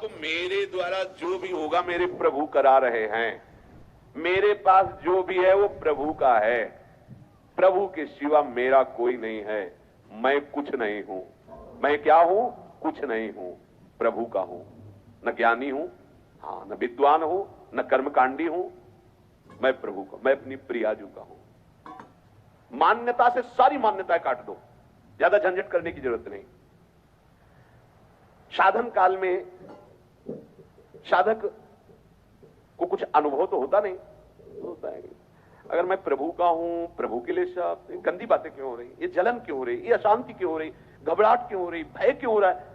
अब मेरे द्वारा जो भी होगा मेरे प्रभु करा रहे हैं। मेरे पास जो भी है वो प्रभु का है। प्रभु के सिवा मेरा कोई नहीं है। मैं कुछ नहीं हूं। मैं क्या हूं? कुछ नहीं हूं, प्रभु का हूं। न ज्ञानी हूं, हाँ, न विद्वान हूं, न कर्मकांडी हूं। मैं प्रभु का, मैं अपनी प्रियाजू का हूं। मान्यता से सारी मान्यताएं काट दो, ज्यादा झंझट करने की जरूरत नहीं। साधन काल में साधक को कुछ अनुभव तो होता नहीं, होता है अगर मैं प्रभु का हूं, प्रभु के लिए सब गंदी बातें क्यों हो रही, ये जलन क्यों हो रही, ये अशांति क्यों हो रही, घबराहट क्यों हो रही, भय क्यों हो रहा है?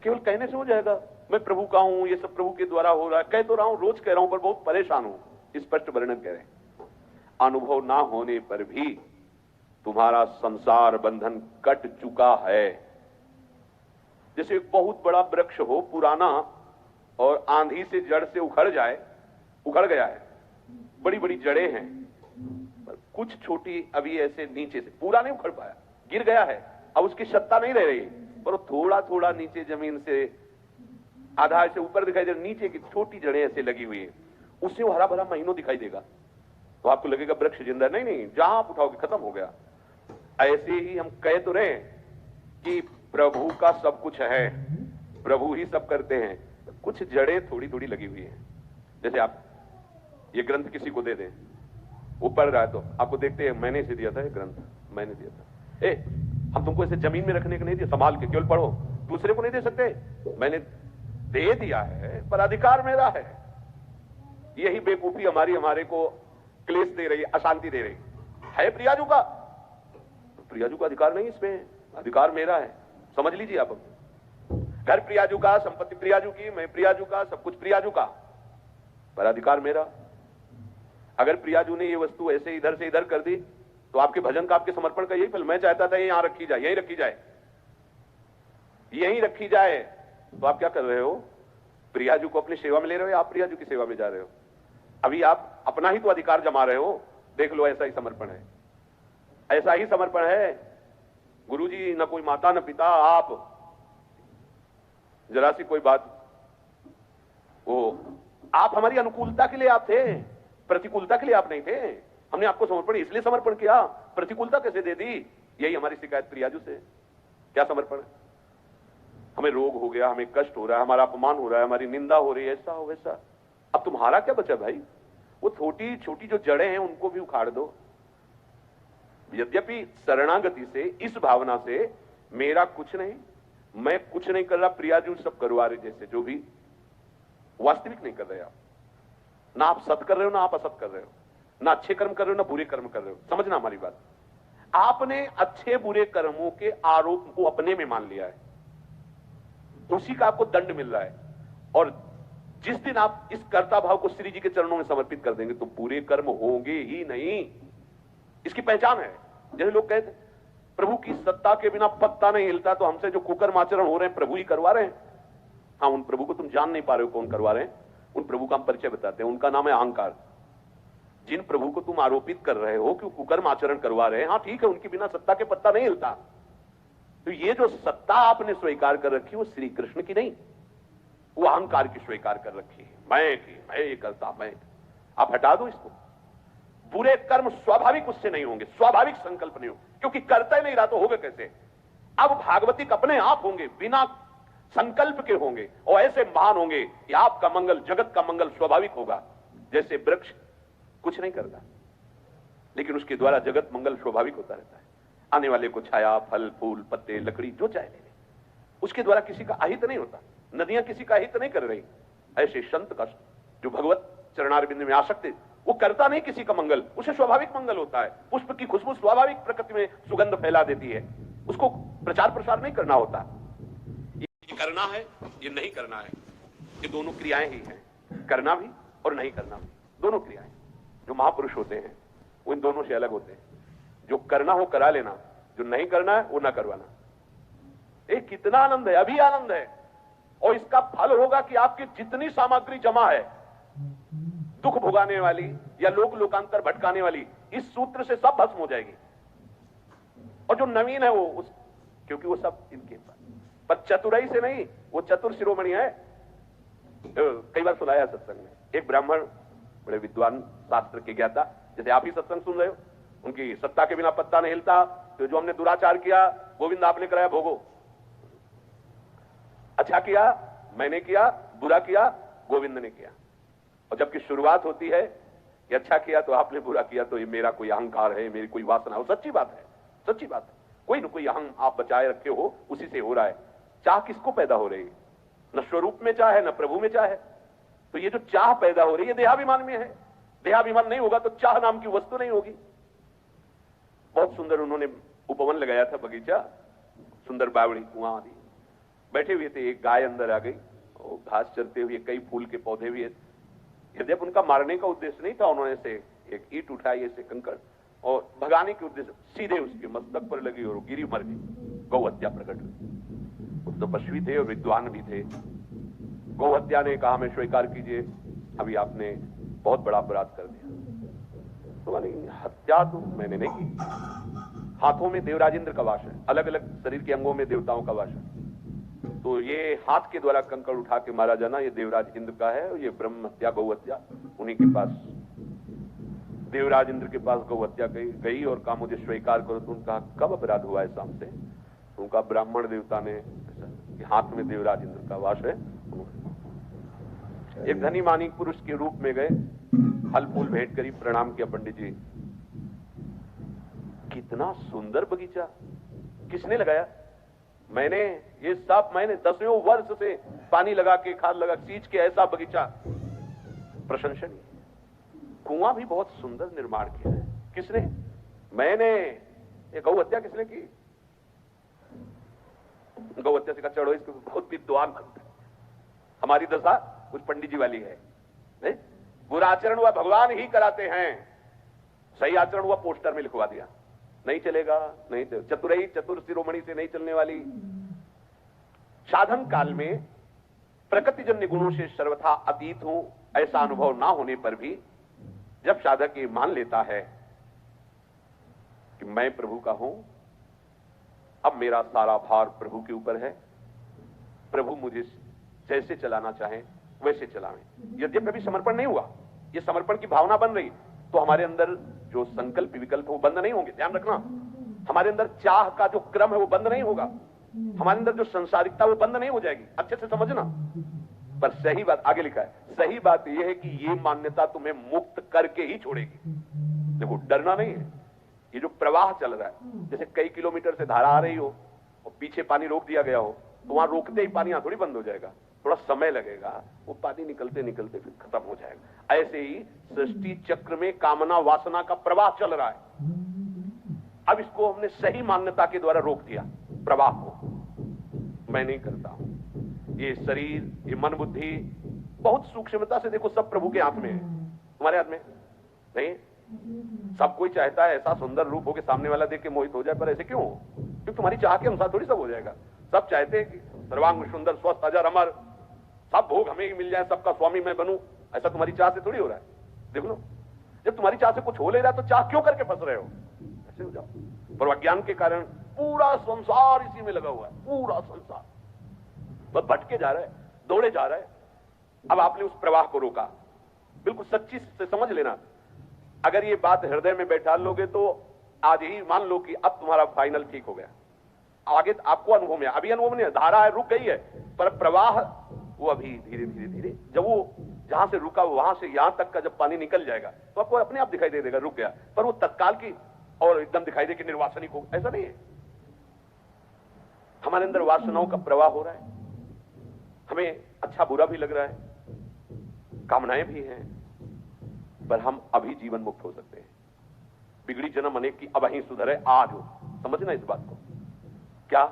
केवल कहने से हो जाएगा मैं प्रभु का हूं, ये सब प्रभु के द्वारा हो रहा है? कह तो रहा हूं, रोज कह रहा हूं, पर बहुत परेशान हूं। स्पष्ट वर्णन कह रहे हैं। अनुभव ना होने पर भी तुम्हारा संसार बंधन कट चुका है। जैसे एक बहुत बड़ा वृक्ष हो, पुराना, और आंधी से जड़ से उखड़ जाए, उखड़ गया है, बड़ी बड़ी जड़ें हैं, पर कुछ छोटी अभी ऐसे नीचे से, पूरा नहीं उखड़ पाया, गिर गया है, अब उसकी सत्ता नहीं रह रही, पर थोड़ा थोड़ा नीचे जमीन से आधार से ऊपर दिखाई दे, नीचे की छोटी जड़ें ऐसे लगी हुई है, उससे वो हरा भरा महीनों दिखाई देगा, तो आपको लगेगा वृक्ष जिंदा। नहीं नहीं, जहां आप उठाओगे खत्म हो गया। ऐसे ही हम कह तो रहे कि प्रभु का सब कुछ है, प्रभु ही सब करते हैं, कुछ जड़ें थोड़ी थोड़ी लगी हुई हैं। जैसे आप ये ग्रंथ किसी को दे दें, वो पढ़ रहा है, तो आपको देखते हैं मैंने इसे दिया था, ये ग्रंथ मैंने दिया था। हम तुमको इसे जमीन में रखने को नहीं दिया, संभाल के केवल पढ़ो, दूसरे को नहीं दे सकते। मैंने दे दिया है, पर अधिकार मेरा है। यही बेवकूफी हमारे को क्लेश दे रही है, अशांति दे रही है। प्रियाजू का, प्रियाजू का अधिकार नहीं, इसमें अधिकार मेरा है, समझ लीजिए आप। घर प्रियाजू का, संपत्ति प्रियाजू की, मैं प्रियाजू का, सब कुछ प्रियाजू का, पर अधिकार मेरा। अगर प्रियाजू ने ये वस्तु ऐसे इधर से इधर कर दी, तो आपके भजन का, आपके समर्पण का यही फल। मैं चाहता था यहां रखी जाए, यही रखी जाए, यही रखी जाए, तो आप क्या कर रहे हो? प्रियाजू को अपनी सेवा में ले रहे हो या आप प्रियाजू की सेवा में जा रहे हो? अभी आप अपना ही तो अधिकार जमा रहे हो। देख लो, ऐसा ही समर्पण है, ऐसा ही समर्पण है। गुरुजी न कोई माता न पिता, आप जरा सी कोई बात, वो आप हमारी अनुकूलता के लिए आप थे, प्रतिकूलता के लिए आप नहीं थे। हमने आपको समर्पण इसलिए समर्पण किया, प्रतिकूलता कैसे दे दी? यही हमारी शिकायत प्रियाजू से। क्या समर्पण है? हमें रोग हो गया, हमें कष्ट हो रहा है, हमारा अपमान हो रहा है, हमारी निंदा हो रही है, ऐसा हो वैसा। अब तुम्हारा क्या बचा भाई? वो छोटी छोटी जो जड़ें हैं उनको भी उखाड़ दो। यद्यपि शरणागति से, इस भावना से, मेरा कुछ नहीं, मैं कुछ नहीं कर रहा, प्रियाजू सब करवा रहे, जैसे जो भी वास्तविक नहीं कर रहे आप। ना आप सत कर रहे हो, ना आप असत कर रहे हो, ना अच्छे कर्म कर रहे हो, ना बुरे कर्म कर रहे हो। समझना हमारी बात। आपने अच्छे बुरे कर्मों के आरोप को अपने में मान लिया है, उसी का आपको दंड मिल रहा है। और जिस दिन आप इस कर्ता भाव को श्री जी के चरणों में समर्पित कर देंगे, तो बुरे कर्म होंगे ही नहीं। इसकी पहचान है। जैसे लोग कहते प्रभु की सत्ता के बिना पत्ता नहीं हिलता, तो हमसे जो कुकर्म आचरण हो रहे हैं प्रभु ही करवा रहे हैं। हाँ, उन प्रभु को तुम जान नहीं पा रहे हो कौन करवा रहे हैं। उन प्रभु का हम परिचय बताते हैं, उनका नाम है अहंकार। जिन प्रभु को तुम आरोपित कर रहे हो कि कुकर्म आचरण करवा रहे हैं, हाँ ठीक है, उनके बिना सत्ता के पत्ता नहीं हिलता। तो ये जो सत्ता आपने स्वीकार कर रखी है, वो श्री कृष्ण की नहीं, वो अहंकार की स्वीकार कर रखी है। मैं ये करता, मैं। आप हटा दो इसको। बुरे कर्म स्वाभाविक उससे नहीं होंगे, स्वाभाविक संकल्प नहीं होंगे, क्योंकि करता ही नहीं रहा तो होगा कैसे? अब भागवतिक अपने आप होंगे, बिना संकल्प के होंगे, और ऐसे महान होंगे कि आपका मंगल, जगत का मंगल स्वाभाविक होगा। जैसे वृक्ष कुछ नहीं करता, लेकिन उसके द्वारा जगत मंगल स्वाभाविक होता रहता है। आने वाले को छाया, फल, फूल, पत्ते, लकड़ी जो चाहे ले ले, उसके द्वारा किसी का अहित नहीं होता। नदियां किसी का अहित नहीं कर रही। ऐसे संत का जो भगवत चरणारविंद में आसक्त है, वो करता नहीं किसी का मंगल, उसे स्वाभाविक मंगल होता है। पुष्प की खुशबू स्वाभाविक प्रकृति में सुगंध फैला देती है, उसको प्रचार प्रसार नहीं करना होता। ये करना है, ये नहीं करना है, ये दोनों क्रियाएं ही हैं। करना भी और नहीं करना भी, दोनों क्रियाएं। जो महापुरुष होते हैं वो इन दोनों से अलग होते हैं। जो करना हो करा लेना, जो नहीं करना है वो ना करवाना। एक कितना आनंद है, अभी आनंद है। और इसका फल होगा कि आपकी जितनी सामग्री जमा है, दुख भुगाने वाली या लोक लोकांतर भटकाने वाली, इस सूत्र से सब भस्म हो जाएगी। और जो नवीन है वो क्योंकि वो सब इनके पास, पर चतुराई से नहीं, वो चतुर शिरोमणि है। कई बार सुनाया सत्संग में, एक ब्राह्मण बड़े विद्वान, शास्त्र के ज्ञाता, जैसे आप ही सत्संग सुन रहे हो, उनकी सत्ता के बिना पत्ता नहीं हिलता, तो जो हमने दुराचार किया गोविंद आपने कराया भोगो, अच्छा किया मैंने किया, बुरा किया गोविंद ने किया। और जबकि शुरुआत होती है कि अच्छा किया तो आपने, बुरा किया तो ये मेरा कोई अहंकार है, मेरी कोई वासना हो। सच्ची बात है, सच्ची बात है, कोई ना कोई अहं आप बचाए रखे हो, उसी से हो रहा है। चाह किसको पैदा हो रही है? न स्वरूप में चाह है, न प्रभु में चाह है। तो ये जो चाह पैदा हो रही है देहाभिमान में है। देहाभिमान नहीं होगा तो चाह नाम की वस्तु नहीं होगी। बहुत सुंदर उन्होंने उपवन लगाया था, बगीचा, सुंदर बावड़ी, कुआं आदि। बैठे हुए थे, एक गाय अंदर आ गई, और घास चरते हुए कई फूल के पौधे भी। यद्यप उनका मारने का उद्देश्य नहीं था, उन्होंने से एक ईंट उठाई, ऐसे कंकड़, और भगाने के उद्देश्य सीधे उसके मस्तक पर लगी और गिरी, मर गई। गौ हत्या प्रकट हुई। उस तो पशु थे और विद्वान भी थे। गौ हत्या ने कहा हमें स्वीकार कीजिए, अभी आपने बहुत बड़ा अपराध कर दिया। तो हत्या तो मैंने नहीं की। हाथों में देवराज इंद्र का वास है, अलग अलग शरीर के अंगों में देवताओं का वास है। तो ये हाथ के द्वारा कंकड़ उठा के मारा जाना ये देवराज इंद्र का है, और ये ब्रह्म हत्या गौ हत्या उन्हीं के पास, देवराज इंद्र के पास गौ हत्या गई और कहा मुझे स्वीकार करो। तो उनका कब अपराध हुआ है शाम से? उनका ब्राह्मण देवता ने, हाथ में देवराज इंद्र का वास है। एक धनी मानी पुरुष के रूप में गए, फल फूल भेंट करी, प्रणाम किया, पंडित जी कितना सुंदर बगीचा, किसने लगाया? मैंने, ये सब मैंने 10वें वर्ष से पानी लगा के, खाद लगा, सींच के ऐसा बगीचा, प्रशंसनीय। कुआं भी बहुत सुंदर निर्माण किया है, किसने? मैंने। ये गौ हत्या किसने की? गौ हत्या से का चढ़ो, इसको बहुत विद्वान बनते। हमारी दशा कुछ पंडित जी वाली है, नहीं? बुरा आचरण हुआ भगवान ही कराते हैं, सही आचरण हुआ पोस्टर में लिखवा दिया, नहीं चलेगा, नहीं चलेगा। चतुराई चतुर शिरोमणि से नहीं चलने वाली। साधन काल में प्रकृतिजन्य गुणों से सर्वथा अतीत हूं, ऐसा अनुभव ना होने पर भी जब साधक ये मान लेता है कि मैं प्रभु का हूं, अब मेरा सारा भार प्रभु के ऊपर है, प्रभु मुझे जैसे चलाना चाहे वैसे चलावें। यद्यपि अभी समर्पण नहीं हुआ, ये समर्पण की भावना बन रही, तो हमारे अंदर जो संकल्प विकल्प वो बंद नहीं होंगे। ध्यान रखना, हमारे अंदर चाह का जो क्रम है वो बंद नहीं होगा, हमारे अंदर जो संसारिकता वो बंद नहीं हो जाएगी। अच्छे से समझना। पर सही बात आगे लिखा है, सही बात यह है कि ये मान्यता तुम्हें मुक्त करके ही छोड़ेगी। देखो, डरना नहीं है। ये जो प्रवाह चल रहा है, जैसे कई किलोमीटर से धारा आ रही हो और पीछे पानी रोक दिया गया हो, तो वहां रोकते ही पानी थोड़ी बंद हो जाएगा, थोड़ा समय लगेगा, वो पानी निकलते निकलते फिर खत्म हो जाएगा। ऐसे ही सृष्टि चक्र में कामना वासना का प्रवाह चल रहा है। अब इसको हमने सही मान्यता के द्वारा रोक दिया, प्रवाह को। मैं नहीं करता हूं। ये शरीर, ये मन बुद्धि बहुत सूक्ष्मता से देखो, सब प्रभु के हाथ में है, तुम्हारे हाथ में नहीं। सब कोई चाहता है ऐसा सुंदर रूप हो के सामने वाला देख के मोहित हो जाए, पर ऐसे क्यों? क्योंकि तुम्हारी चाह के अनुसार थोड़ी सब हो जाएगा। सब चाहते हैं कि सर्वांग सुंदर, स्वस्थ, अजर, अमर, सब भोग हमें ही मिल जाए, सबका स्वामी मैं बनूं, ऐसा तुम्हारी चाह से थोड़ी हो रहा है। देख लो, जब तुम्हारी चाह से कुछ हो ले रहा है तो चाह क्यों करके फंस रहे हो? ऐसे हो जाओ। पर अज्ञान के कारण पूरा संसार इसी में लगा हुआ है, पूरा संसार बस भटके जा रहा है, दौड़े जा रहा है। अब आपने उस प्रवाह को रोका, बिल्कुल सच्ची से समझ लेना। अगर ये बात हृदय में बैठा लोगे तो आज ही मान लो कि अब तुम्हारा फाइनल ठीक हो गया। आगे आपको अनुभव में, अभी अनुभव नहीं है, धारा है, रुक गई है, पर प्रवाह वो अभी धीरे धीरे धीरे, जब वो जहां से रुका वहां से यहां तक का जब पानी निकल जाएगा तो आपको अपने आप दिखाई दे देगा रुक गया। पर वो तत्काल की और एकदम दिखाई दे कि निर्वासनिक हो, ऐसा नहीं है। हमारे अंदर वासनाओं का प्रवाह हो रहा है, हमें अच्छा बुरा भी लग रहा है, कामनाएं भी हैं, पर हम अभी जीवन मुक्त हो सकते हैं। बिगड़ी जन्म अनेक की, अब ही सुधरे आज हो। समझना इस बात को। क्या?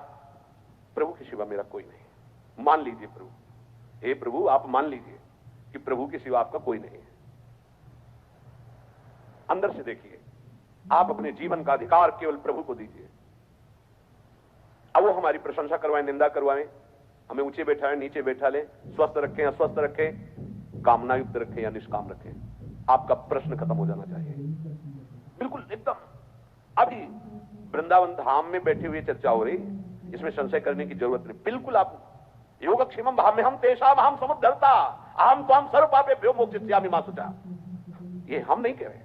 प्रभु के सिवा मेरा कोई नहीं। मान लीजिए प्रभु, हे प्रभु आप मान लीजिए कि प्रभु के सिवा आपका कोई नहीं है। अंदर से देखिए, आप अपने जीवन का अधिकार केवल प्रभु को दीजिए। अब वो हमारी प्रशंसा करवाएं, निंदा करवाएं, हमें ऊंचे बैठाएं, नीचे बैठा लें, स्वस्थ रखें, अस्वस्थ रखें, कामना युक्त रखें या निष्काम रखें, आपका प्रश्न खत्म हो जाना चाहिए। बिल्कुल एकदम। अभी वृंदावन धाम में बैठे हुए चर्चा हो रही, इसमें संशय करने की जरूरत नहीं। बिल्कुल आप योगक्षेमम भाव में हम तेषाम हम समुद्धरता अहम त्वाम सर्व पापेभ्यो मोक्षयिष्यामि मा शुचा, ये हम नहीं कह रहे।